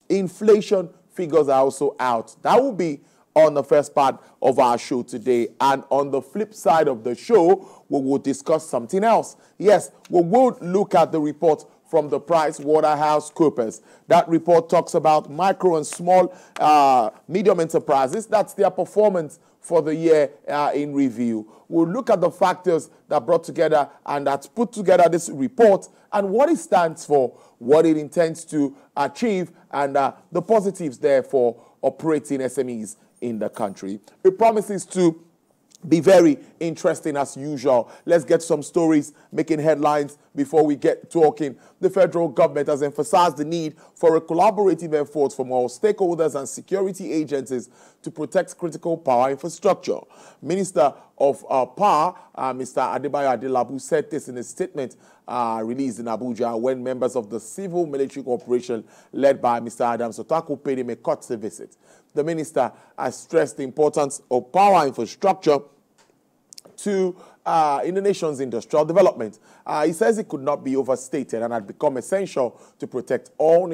inflation figures are also out. That will be on the first part of our show today. And on the flip side of the show, we will discuss something else. Yes, we will look at the report from the PricewaterhouseCoopers. That report talks about micro and small, medium enterprises. That's their performance for the year in review. We'll look at the factors that brought together and that put together this report and what it stands for, what it intends to achieve, and the positives there for operating SMEs in the country. It promises to be very interesting as usual. Let's get some stories making headlines before we get talking. The federal government has emphasized the need for a collaborative effort from all stakeholders and security agencies to protect critical power infrastructure. Minister of Power, Mr. Adebayo Adelabu, said this in a statement released in Abuja when members of the civil military corporation led by Mr. Adams Otaku paid him a courtesy visit. The minister has stressed the importance of power infrastructure in the nation's industrial development. He says it could not be overstated and had become essential to protect all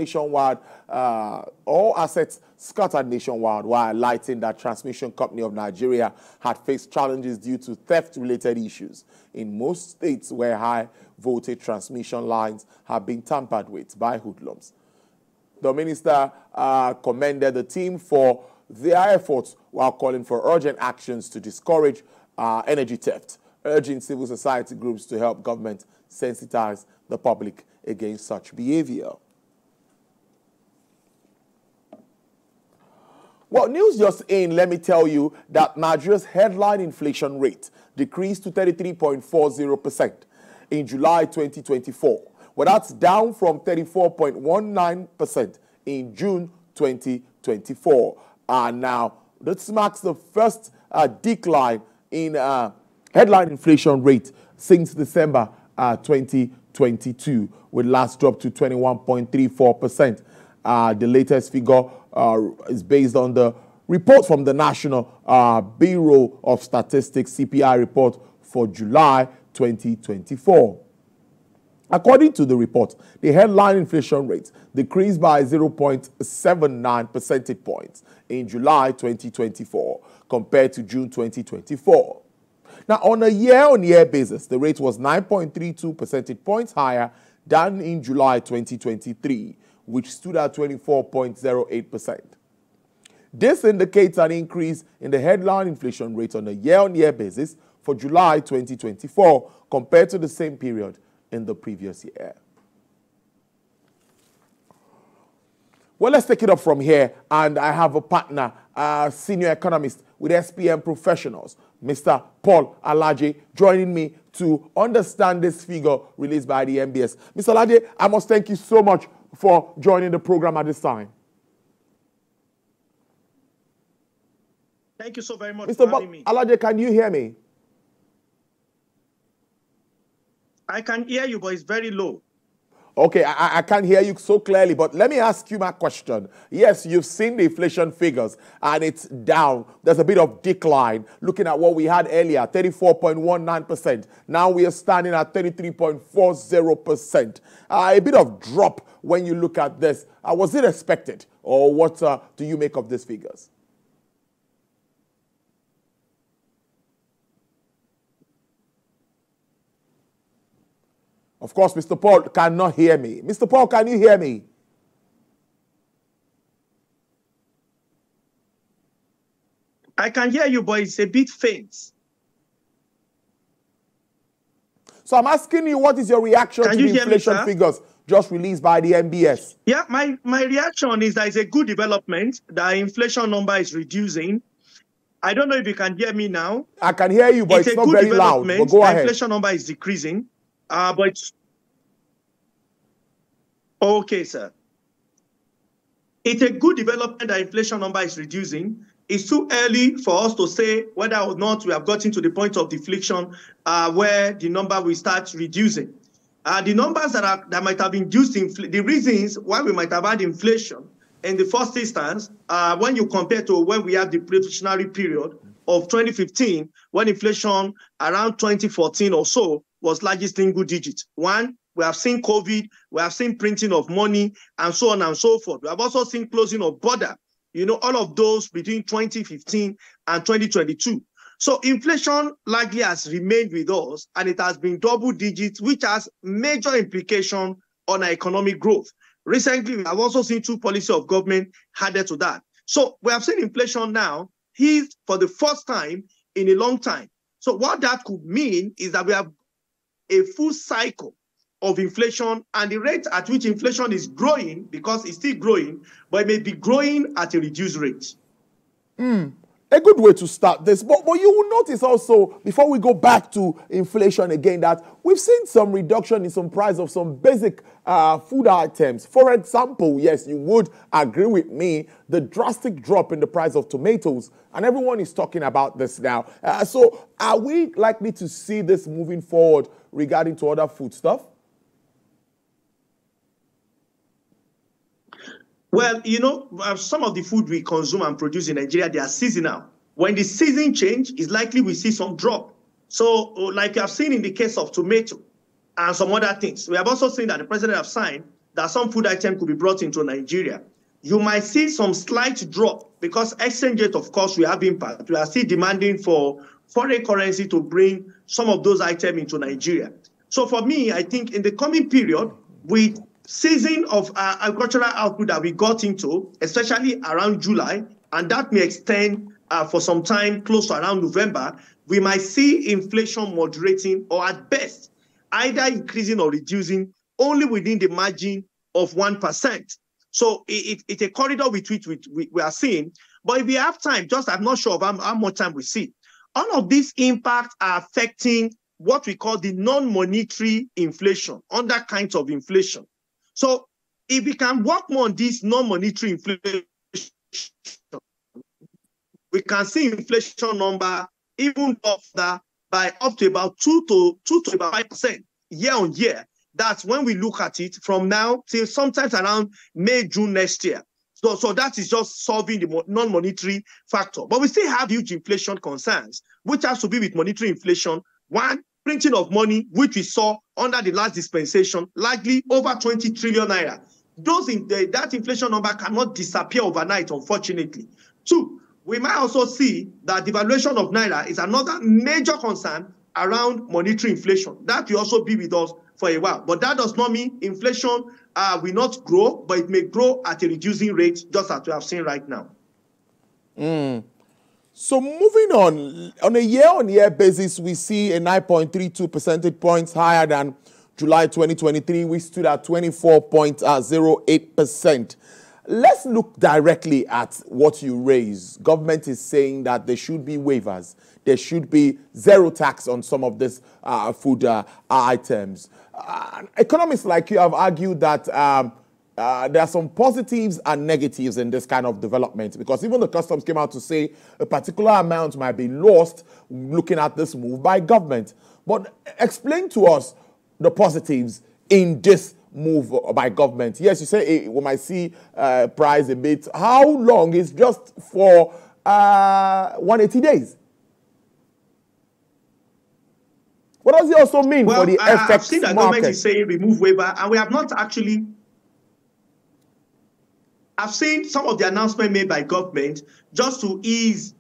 assets scattered nationwide, while highlighting that Transmission Company of Nigeria had faced challenges due to theft-related issues in most states where high-voltage transmission lines have been tampered with by hoodlums. The minister commended the team for their efforts while calling for urgent actions to discourage energy theft, urging civil society groups to help government sensitize the public against such behavior. Well, news just in, let me tell you that Nigeria's headline inflation rate decreased to 33.40% in July 2024. Well, that's down from 34.19% in June 2024. Now, this marks the first decline in headline inflation rate since December 2022, with last drop to 21.34%. The latest figure is based on the report from the National Bureau of Statistics CPI report for July 2024. According to the report, the headline inflation rate decreased by 0.79 percentage points in July 2024 compared to June 2024. Now, on a year-on-year basis, the rate was 9.32 percentage points higher than in July 2023, which stood at 24.08%. This indicates an increase in the headline inflation rate on a year-on-year basis for July 2024 compared to the same period in the previous year. Well, let's take it up from here, and I have a partner, senior economist with SPM Professionals, Mr. Paul Alaje, joining me to understand this figure released by the MBS. Mr. Alaje, I must thank you so much for joining the program at this time. Thank you so very much Mr. for having me. Alaje, can you hear me? I can hear you, but it's very low. Okay, I can't hear you so clearly, but let me ask you my question. Yes, you've seen the inflation figures, and it's down. There's a bit of decline. Looking at what we had earlier, 34.19%. Now we are standing at 33.40%. A bit of drop when you look at this. Was it expected, or what do you make of these figures? Of course, Mr. Paul cannot hear me. Mr. Paul, can you hear me? I can hear you, but it's a bit faint. So I'm asking you, what is your reaction to the inflation figures just released by the MBS? Yeah, my reaction is that it's a good development. The inflation number is reducing. I don't know if you can hear me now. I can hear you, but it's not very loud. But go ahead. The inflation number is decreasing. But it's okay, sir. It's a good development that inflation number is reducing. It's too early for us to say whether or not we have gotten to the point of deflation where the number will start reducing. The numbers that might have induced the reasons why we might have had inflation in the first instance, when you compare to when we have the inflationary period of 2015, when inflation around 2014 or so was largely single digit. One, we have seen COVID, we have seen printing of money, and so on and so forth. We have also seen closing of border, you know, all of those between 2015 and 2022. So inflation likely has remained with us, and it has been double digits, which has major implication on our economic growth. Recently, we have also seen two policies of government added to that. So we have seen inflation now hit for the first time in a long time. So what that could mean is that we have a full cycle of inflation, and the rate at which inflation is growing, because it's still growing, but it may be growing at a reduced rate. A good way to start this. But you will notice also, before we go back to inflation again, that we've seen some reduction in some price of some basic food items. For example, yes, you would agree with me, the drastic drop in the price of tomatoes. And everyone is talking about this now. So are we likely to see this moving forward regarding to other food stuff? Well, you know, some of the food we consume and produce in Nigeria, they are seasonal. When the season change, it's likely we see some drop. So like you have seen in the case of tomato and some other things, we have also seen that the president have signed that some food item could be brought into Nigeria. You might see some slight drop because exchange rate, of course, we have impact. We are still demanding for foreign currency to bring some of those items into Nigeria. So for me, I think in the coming period, with season of agricultural output that we got into, especially around July, and that may extend for some time close to around November, we might see inflation moderating, or at best, either increasing or reducing only within the margin of 1%. So it's a corridor with which we are seeing. But if we have time, just I'm not sure of how much time we see. All of these impacts are affecting what we call the non-monetary inflation, other kinds of inflation. So if we can work more on this non-monetary inflation, we can see inflation number even further by up to about 2 to 5% year on year. That's when we look at it from now till sometimes around May, June next year. So that is just solving the non-monetary factor. But we still have huge inflation concerns, which has to be with monetary inflation. One, printing of money, which we saw under the last dispensation, likely over 20 trillion naira. That inflation number cannot disappear overnight, unfortunately. Two, we might also see that devaluation of naira is another major concern around monetary inflation. That will also be with us for a while. But that does not mean inflation will not grow, but it may grow at a reducing rate, just as we have seen right now. So moving on a year-on-year basis, we see a 9.32 percentage points higher than July 2023. We stood at 24.08%. Let's look directly at what you raise. Government is saying that there should be waivers. There should be zero tax on some of these food items. Economists like you have argued that there are some positives and negatives in this kind of development, because even the customs came out to say a particular amount might be lost looking at this move by government. But explain to us the positives in this move by government. Yes, you say we might see price a bit. How long? Is just for 180 days. What does it also mean for the FX market? I've seen that government is saying remove waiver, and we have not actually. I've seen some of the announcements made by government just to ease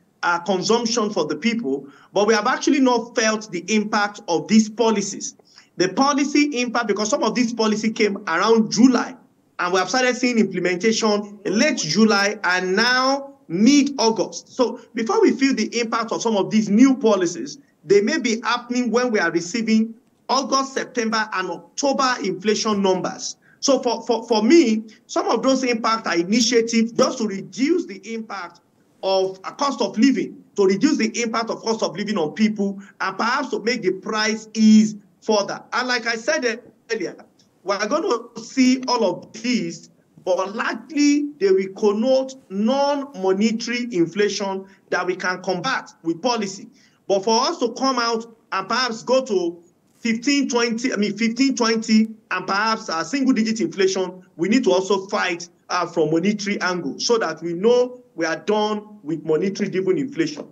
consumption for the people, but we have actually not felt the impact of these policies. The policy impact, because some of these policies came around July, and we have started seeing implementation in late July and now mid-August. So before we feel the impact of some of these new policies, they may be happening when we are receiving August, September, and October inflation numbers. So for me, some of those impacts are initiatives just to reduce the impact of a cost of living, to reduce the impact of cost of living on people, and perhaps to make the price ease further. And like I said earlier, we're going to see all of these, but likely they will connote non-monetary inflation that we can combat with policy. But for us to come out and perhaps go to 15, 20, and perhaps a single-digit inflation, we need to also fight from monetary angle so that we know we are done with monetary-driven inflation.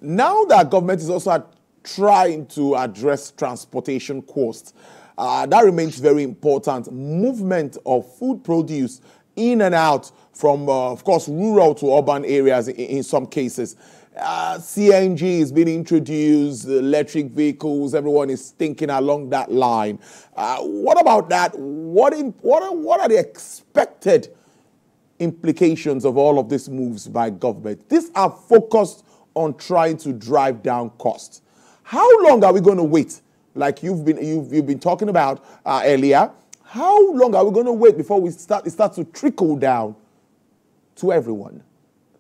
Now that government is also trying to address transportation costs. That remains very important. Movement of food produce in and out from, of course, rural to urban areas in some cases. CNG is being introduced, electric vehicles, everyone is thinking along that line. What about that? What are the expected implications of all of these moves by government? These are focused on trying to drive down costs. How long are we going to wait? Like you've been talking about earlier, how long are we going to wait before it starts to trickle down to everyone?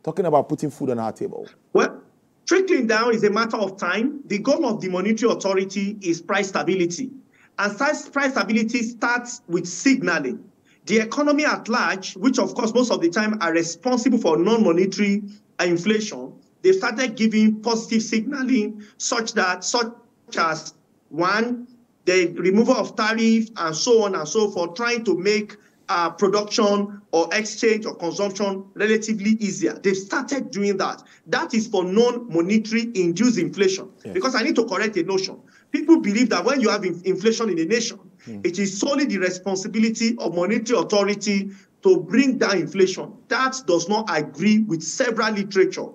Talking about putting food on our table. Well, trickling down is a matter of time. The goal of the monetary authority is price stability. And price stability starts with signaling. The economy at large, which of course most of the time are responsible for non-monetary inflation, they started giving positive signaling such as one, the removal of tariff and so on and so forth, trying to make production or exchange or consumption relatively easier. They've started doing that. That is for non-monetary induced inflation. Yes. Because I need to correct a notion. People believe that when you have inflation in a nation, it is solely the responsibility of monetary authority to bring down inflation. That does not agree with several literature.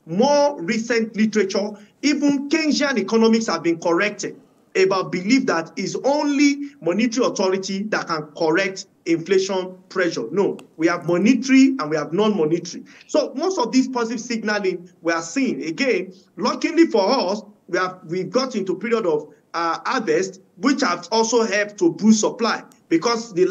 More recent literature, even Keynesian economics have been corrected about belief that it's only monetary authority that can correct inflation pressure. No, we have monetary and we have non-monetary. So most of these positive signaling we are seeing, again, luckily for us, we've got into period of harvest, which has also helped to boost supply, because to a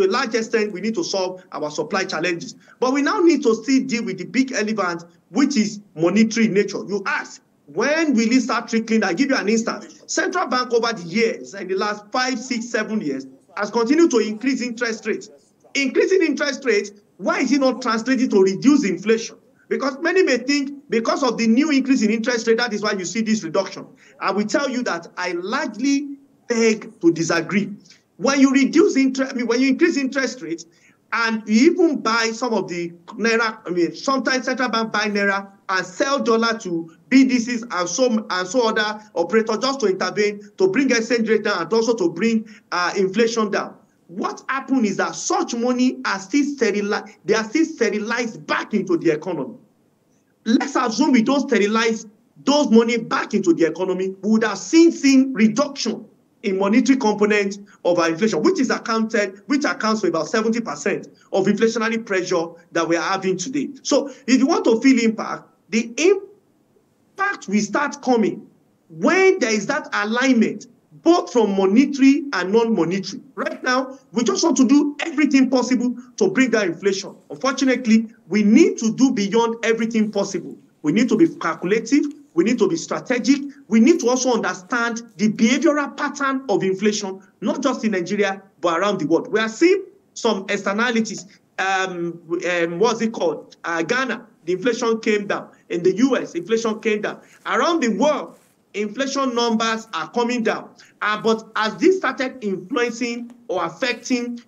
large extent, we need to solve our supply challenges. But we now need to still deal with the big elephant, which is monetary nature. You ask, when will it start trickling? I'll give you an instance. Central Bank over the years, in the last 5, 6, 7 years, has continued to increase interest rates. Increasing interest rates, why is it not translating to reduce inflation? Because many may think because of the new increase in interest rate, that is why you see this reduction. I will tell you that I largely beg to disagree. When you reduce interest, when you increase interest rates, and you even buy some of the naira, sometimes central bank buy naira and sell dollar to BDCs and so other operators just to intervene, to bring exchange rate down and also to bring inflation down. What happened is that such money are still sterilized. They are still sterilized back into the economy. Let's assume we don't sterilize those money back into the economy, we would have seen reduction in monetary component of our inflation, which accounts for about 70% of inflationary pressure that we are having today. So if you want to feel impact, the impact will start coming when there is that alignment, both from monetary and non-monetary. Right now, we just want to do everything possible to bring down inflation. Unfortunately, we need to do beyond everything possible. We need to be calculative. We need to be strategic. We need to also understand the behavioral pattern of inflation, not just in Nigeria, but around the world. We are seeing some externalities. What's it called? Ghana, the inflation came down. In the US, inflation came down. Around the world, inflation numbers are coming down. But as this started influencing or affecting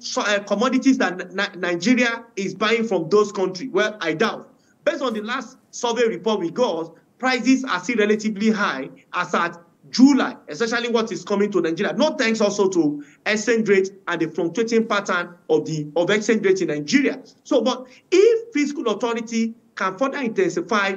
commodities that Nigeria is buying from those countries, well, I doubt. Based on the last survey report we got, prices are still relatively high as at July, especially what is coming to Nigeria. No thanks also to exchange rate and the fluctuating pattern of exchange rate in Nigeria. So, but if fiscal authority can further intensify,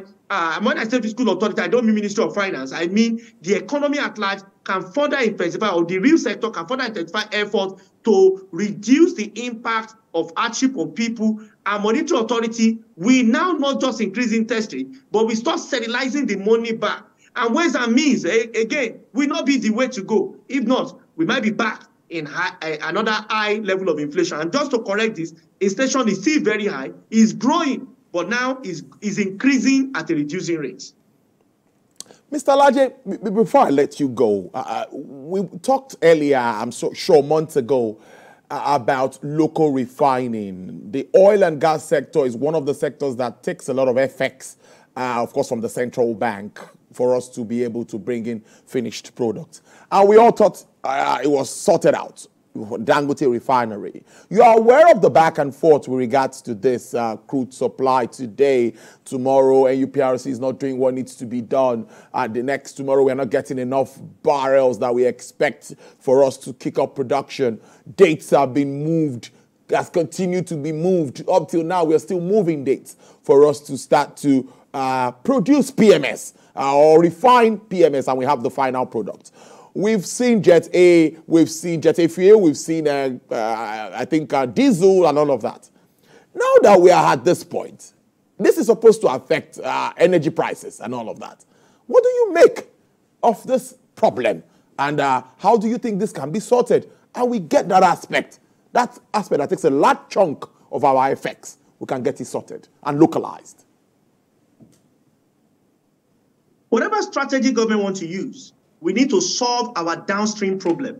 when I say fiscal authority, I don't mean Ministry of Finance. I mean the economy at large can further intensify, or the real sector can further intensify efforts to reduce the impact of hardship on people. Our monetary authority will now not just increase interest rate, but we start sterilizing the money back. And ways and means, again, will not be the way to go. If not, we might be back in another high level of inflation. And just to correct this, inflation is still very high, is growing, but now is increasing at a reducing rate. Mr. Alaje, before I let you go, we talked earlier, I'm so sure months ago, about local refining. The oil and gas sector is one of the sectors that takes a lot of FX, of course, from the central bank for us to be able to bring in finished products. And we all thought it was sorted out. Dangote refinery. You are aware of the back and forth with regards to this crude supply today, tomorrow, NUPRC is not doing what needs to be done. The next tomorrow, we're not getting enough barrels that we expect for us to kick up production. Dates have been moved, has continued to be moved. Up till now, we're still moving dates for us to start to produce PMS or refine PMS, and we have the final product. We've seen Jet A, we've seen Jet A fuel, we've seen, I think, diesel and all of that. Now that we are at this point, this is supposed to affect energy prices and all of that. What do you make of this problem? And how do you think this can be sorted? And we get that aspect that takes a large chunk of our effects. We can get it sorted and localized. Whatever strategy government wants to use, we need to solve our downstream problem,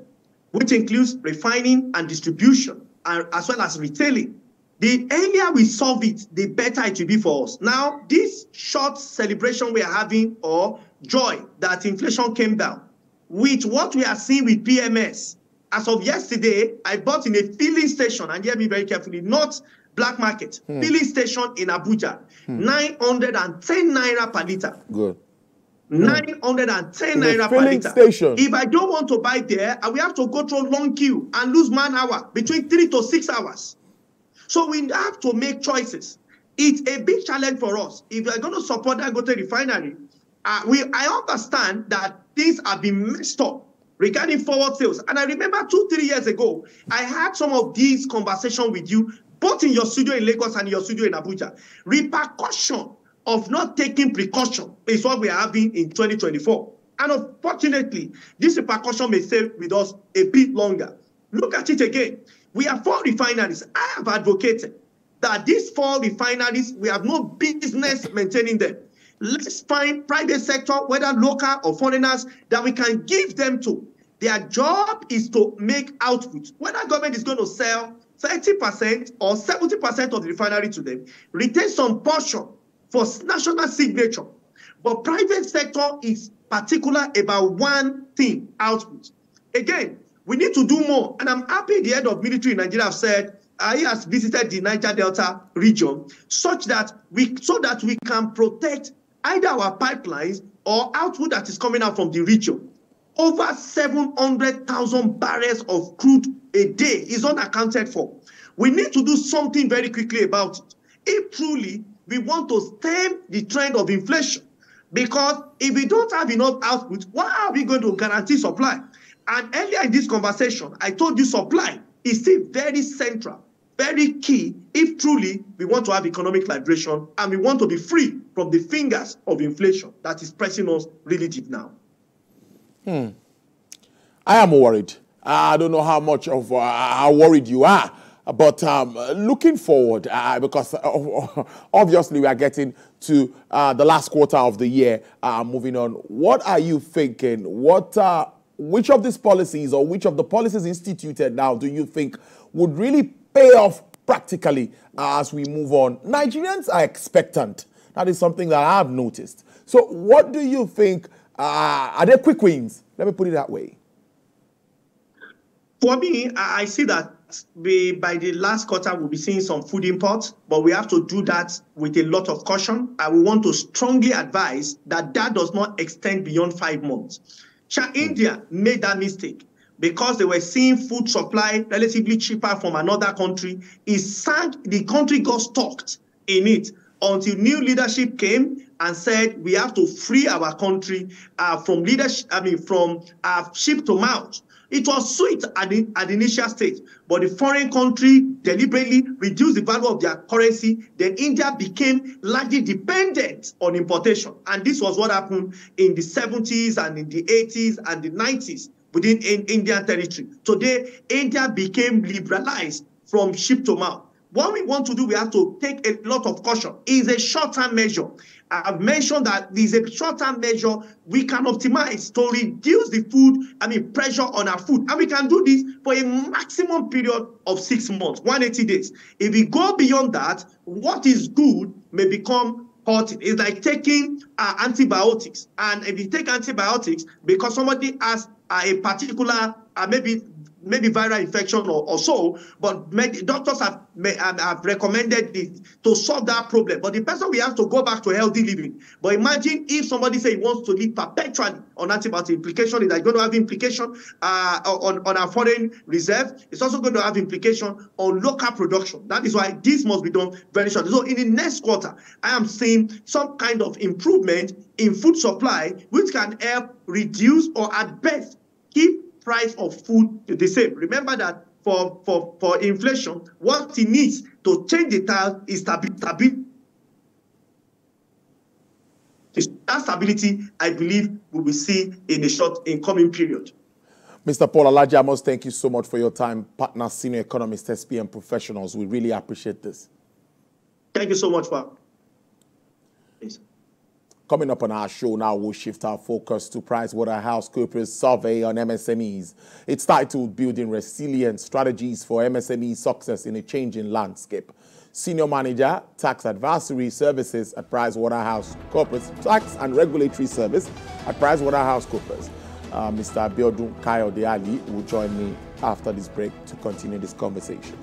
which includes refining and distribution, as well as retailing. The earlier we solve it, the better it will be for us. Now, this short celebration we are having, or joy that inflation came down, with what we are seeing with PMS, as of yesterday, I bought in a filling station, and hear me very carefully, not black market, filling station in Abuja, 910 naira per liter. Good. 910 naira per liter. Station. If I don't want to buy there, we have to go through long queue and lose man hour between 3 to 6 hours. So we have to make choices. It's a big challenge for us. If we are going to support Dangote refinery, I understand that things have been messed up regarding forward sales. And I remember 2-3 years ago, I had some of these conversations with you, both in your studio in Lagos and your studio in Abuja. Repercussion of not taking precaution is what we are having in 2024. And unfortunately, this repercussion may stay with us a bit longer. Look at it again. We have 4 refineries. I have advocated that these 4 refineries, we have no business maintaining them. Let's find private sector, whether local or foreigners, that we can give them to. Their job is to make output. Whether government is going to sell 30% or 70% of the refinery to them, retain some portion for national signature. But private sector is particular about one thing, output. Again, we need to do more. And I'm happy the head of military in Nigeria have said he has visited the Niger Delta region so that we can protect either our pipelines or output that is coming out from the region. Over 700,000 barrels of crude a day is unaccounted for. We need to do something very quickly about it. If truly we want to stem the trend of inflation, because if we don't have enough output, how are we going to guarantee supply? And earlier in this conversation, I told you supply is still very central, very key, if truly we want to have economic liberation and we want to be free from the fingers of inflation that is pressing us really deep now. I am worried. I don't know how much of how worried you are. But looking forward, because obviously we are getting to the last quarter of the year, moving on, what are you thinking? Which of these policies or which of the policies instituted now do you think would really pay off practically as we move on? Nigerians are expectant. That is something that I have noticed. So what do you think? Are there quick wins? Let me put it that way. For me, I see that by the last quarter, we'll be seeing some food imports, but we have to do that with a lot of caution. I will want to strongly advise that does not extend beyond 5 months. India made that mistake because they were seeing food supply relatively cheaper from another country. It sank, the country got stuck in it until new leadership came and said we have to free our country from leadership, from ship to mouth. It was sweet at the initial stage, but the foreign country deliberately reduced the value of their currency. Then India became largely dependent on importation. And this was what happened in the 70s and in the 80s and the 90s within Indian territory. Today, India became liberalized from ship to mouth. What we want to do, we have to take a lot of caution. It's a short-term measure. I've mentioned that this is a short-term measure we can optimize to reduce the pressure on our food. And we can do this for a maximum period of 6 months, 180 days. If we go beyond that, what is good may become hurting. It's like taking antibiotics. And if you take antibiotics because somebody has a particular, maybe maybe viral infection or so, but doctors have recommended it to solve that problem. But the person will have to go back to healthy living. But imagine if somebody say he wants to live perpetually on antibiotic. Implication is that it's going to have implication on our foreign reserve. It's also going to have implication on local production. That is why this must be done very shortly. So in the next quarter, I am seeing some kind of improvement in food supply, which can help reduce or at best keep price of food the same. Remember that for inflation, what it needs to change the tide is stability. That stability, I believe, we will see in the coming period. Mr. Paul Alaje, I must thank you so much for your time. Partner, senior economist, SPM professionals. We really appreciate this. Thank you so much, Paul. Please. Coming up on our show now, we'll shift our focus to PricewaterhouseCoopers survey on MSMEs. It's titled Building Resilience, Strategies for MSME Success in a Changing Landscape. Senior Manager, Tax Advisory Services at PricewaterhouseCoopers, Tax and Regulatory Service at PricewaterhouseCoopers, Mr. Abiodun Kayode Ali will join me after this break to continue this conversation.